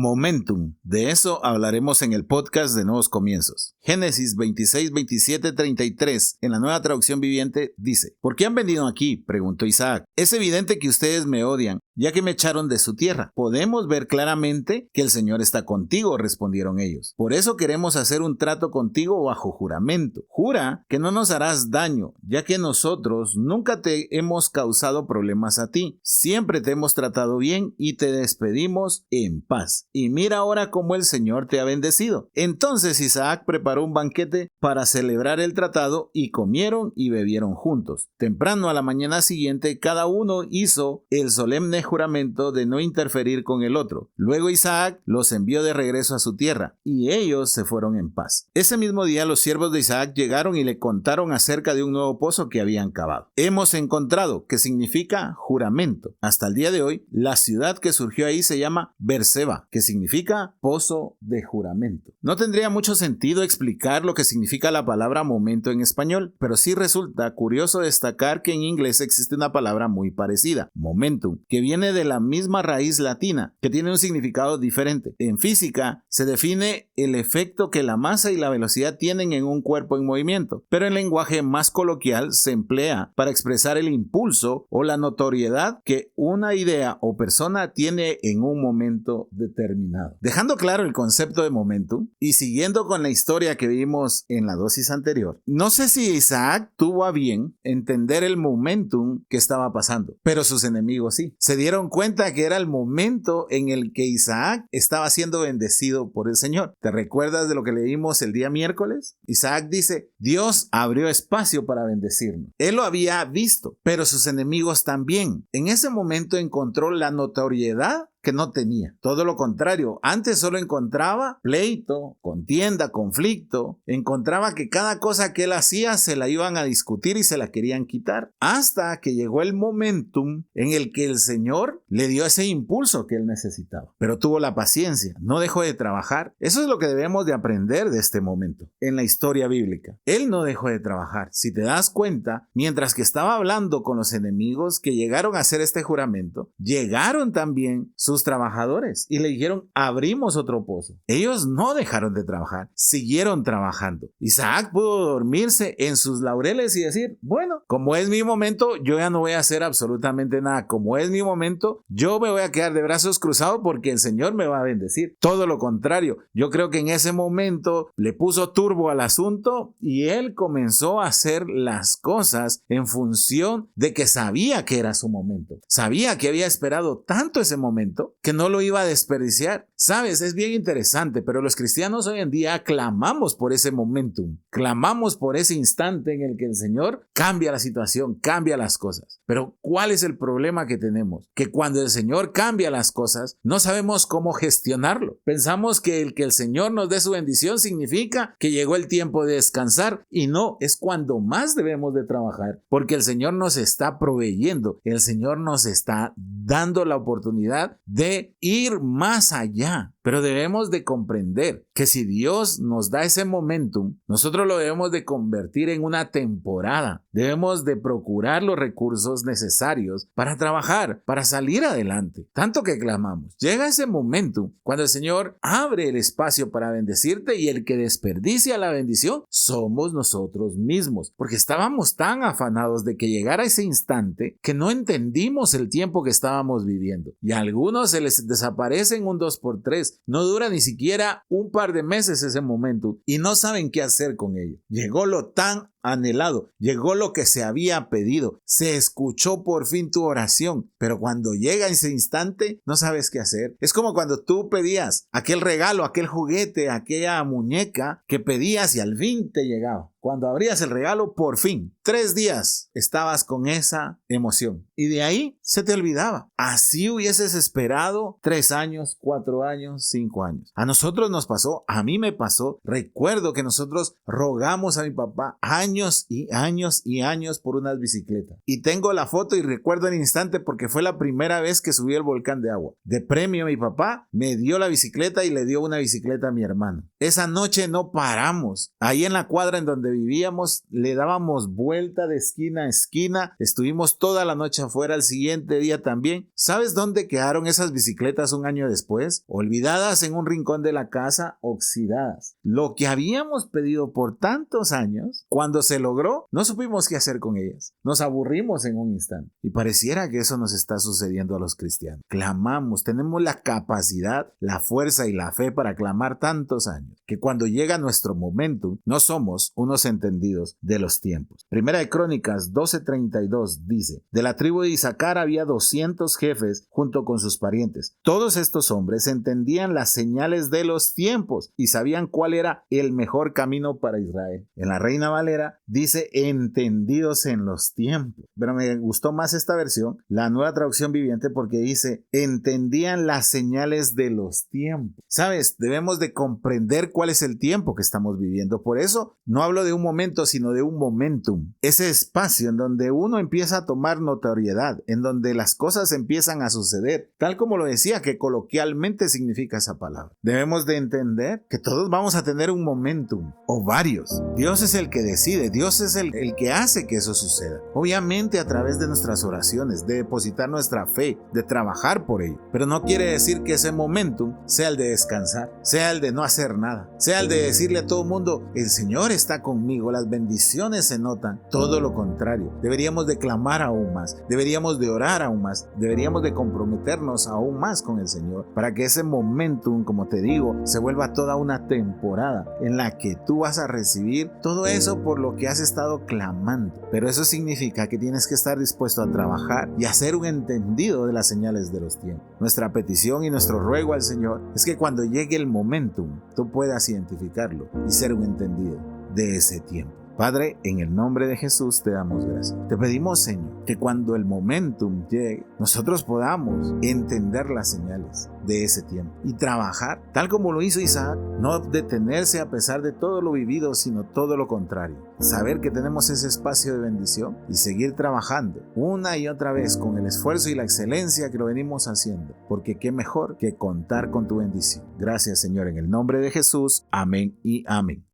Momentum. De eso hablaremos en el podcast de Nuevos Comienzos. Génesis 26, 27, 33, en la Nueva Traducción Viviente, dice: ¿Por qué han venido aquí?, preguntó Isaac. Es evidente que ustedes me odian, ya que me echaron de su tierra. Podemos ver claramente que el Señor está contigo, respondieron ellos. Por eso queremos hacer un trato contigo bajo juramento. Jura que no nos harás daño, ya que nosotros nunca te hemos causado problemas a ti. Siempre te hemos tratado bien y te despedimos en paz. Y mira ahora cómo el Señor te ha bendecido. Entonces Isaac preparó un banquete para celebrar el tratado y comieron y bebieron juntos. Temprano a la mañana siguiente, cada uno hizo el solemne juramento de no interferir con el otro. Luego Isaac los envió de regreso a su tierra y ellos se fueron en paz. Ese mismo día los siervos de Isaac llegaron y le contaron acerca de un nuevo pozo que habían cavado. Hemos encontrado, que significa juramento. Hasta el día de hoy, la ciudad que surgió ahí se llama Berseba, que significa pozo de juramento. No tendría mucho sentido explicar lo que significa la palabra momento en español, pero sí resulta curioso destacar que en inglés existe una palabra muy parecida, momentum, que viene de la misma raíz latina, que tiene un significado diferente. En física se define el efecto que la masa y la velocidad tienen en un cuerpo en movimiento, pero en lenguaje más coloquial se emplea para expresar el impulso o la notoriedad que una idea o persona tiene en un momento determinado. Dejando claro el concepto de momentum y siguiendo con la historia que vimos en la dosis anterior, no sé si Isaac tuvo a bien entender el momentum que estaba pasando, pero sus enemigos sí. Se dieron cuenta que era el momento en el que Isaac estaba siendo bendecido por el Señor. ¿Te recuerdas de lo que leímos el día miércoles? Isaac dice: Dios abrió espacio para bendecirnos. Él lo había visto, pero sus enemigos también. En ese momento encontró la notoriedad que no tenía. Todo lo contrario, antes solo encontraba pleito, contienda, conflicto. Encontraba que cada cosa que él hacía se la iban a discutir y se la querían quitar. Hasta que llegó el momentum en el que el Señor le dio ese impulso que él necesitaba. Pero tuvo la paciencia, no dejó de trabajar. Eso es lo que debemos de aprender de este momento en la historia bíblica. Él no dejó de trabajar. Si te das cuenta, mientras que estaba hablando con los enemigos que llegaron a hacer este juramento, llegaron también sus trabajadores y le dijeron: abrimos otro pozo. Ellos no dejaron de trabajar, siguieron trabajando. Isaac pudo dormirse en sus laureles y decir: bueno, como es mi momento, yo ya no voy a hacer absolutamente nada. Como es mi momento, yo me voy a quedar de brazos cruzados porque el Señor me va a bendecir. Todo lo contrario, yo creo que en ese momento le puso turbo al asunto y él comenzó a hacer las cosas en función de que sabía que era su momento. Sabía que había esperado tanto ese momento que no lo iba a desperdiciar. Sabes, es bien interesante, pero los cristianos hoy en día clamamos por ese momentum, clamamos por ese instante en el que el Señor cambia la situación, cambia las cosas. Pero ¿cuál es el problema que tenemos? Que cuando el Señor cambia las cosas, no sabemos cómo gestionarlo. Pensamos que el Señor nos dé su bendición significa que llegó el tiempo de descansar, y no, es cuando más debemos de trabajar, porque el Señor nos está proveyendo, el Señor nos está dando la oportunidad de ir más allá. Pero debemos de comprender que si Dios nos da ese momentum, nosotros lo debemos de convertir en una temporada. Debemos de procurar los recursos necesarios para trabajar, para salir adelante. Tanto que clamamos. Llega ese momentum cuando el Señor abre el espacio para bendecirte, y el que desperdicia la bendición somos nosotros mismos, porque estábamos tan afanados de que llegara ese instante que no entendimos el tiempo que estábamos viviendo. Y a algunos se les desaparece en un 2x3. No dura ni siquiera un par de meses ese momento y no saben qué hacer con ello. Llegó lo tan anhelado, llegó lo que se había pedido, se escuchó por fin tu oración, pero cuando llega ese instante no sabes qué hacer. Es como cuando tú pedías aquel regalo, aquel juguete, aquella muñeca que pedías y al fin te llegaba. Cuando abrías el regalo, por fin, 3 días estabas con esa emoción y de ahí se te olvidaba. Así hubieses esperado 3 años, 4 años, 5 años. A nosotros nos pasó, a mí me pasó. Recuerdo que nosotros rogamos a mi papá años años y años y años por unas bicicletas. Y tengo la foto y recuerdo el instante porque fue la primera vez que subí el volcán de agua. De premio mi papá me dio la bicicleta y le dio una bicicleta a mi hermano. Esa noche no paramos. Ahí en la cuadra en donde vivíamos le dábamos vuelta de esquina a esquina. Estuvimos toda la noche afuera, el siguiente día también. ¿Sabes dónde quedaron esas bicicletas un año después? Olvidadas en un rincón de la casa, oxidadas. Lo que habíamos pedido por tantos años, cuando se logró, no supimos qué hacer con ellas. Nos aburrimos en un instante. Y pareciera que eso nos está sucediendo a los cristianos. Clamamos, tenemos la capacidad, la fuerza y la fe para clamar tantos años, que cuando llega nuestro momentum, no somos unos entendidos de los tiempos. Primera de Crónicas 12:32 dice: de la tribu de Isaacar había 200 jefes junto con sus parientes. Todos estos hombres entendían las señales de los tiempos y sabían cuál era el mejor camino para Israel. En la Reina Valera dice entendidos en los tiempos. Pero me gustó más esta versión, la Nueva Traducción Viviente, porque dice entendían las señales de los tiempos. ¿Sabes? Debemos de comprender cuál es el tiempo que estamos viviendo. Por eso no hablo de un momento, sino de un momentum. Ese espacio en donde uno empieza a tomar notoriedad, en donde las cosas empiezan a suceder, tal como lo decía, que coloquialmente significa esa palabra. Debemos de entender que todos vamos a tener un momentum, o varios. Dios es el que decide, Dios es el que hace que eso suceda. Obviamente a través de nuestras oraciones, de depositar nuestra fe, de trabajar por ello. Pero no quiere decir que ese momentum sea el de descansar, sea el de no hacer nada, sea el de decirle a todo el mundo, el Señor está conmigo, las bendiciones se notan. Todo lo contrario, deberíamos de clamar aún más, deberíamos de orar aún más, deberíamos de comprometernos aún más con el Señor, para que ese momentum, como te digo, se vuelva toda una temporada en la que tú vas a recibir todo eso por lo que has estado clamando. Pero eso significa que tienes que estar dispuesto a trabajar y a ser un entendido de las señales de los tiempos. Nuestra petición y nuestro ruego al Señor es que cuando llegue el momentum, tú puedas identificarlo y ser un entendido de ese tiempo. Padre, en el nombre de Jesús te damos gracias. Te pedimos, Señor, que cuando el momentum llegue, nosotros podamos entender las señales de ese tiempo y trabajar, tal como lo hizo Isaac, no detenerse a pesar de todo lo vivido, sino todo lo contrario. Saber que tenemos ese espacio de bendición y seguir trabajando una y otra vez con el esfuerzo y la excelencia que lo venimos haciendo, porque qué mejor que contar con tu bendición. Gracias, Señor, en el nombre de Jesús. Amén y amén.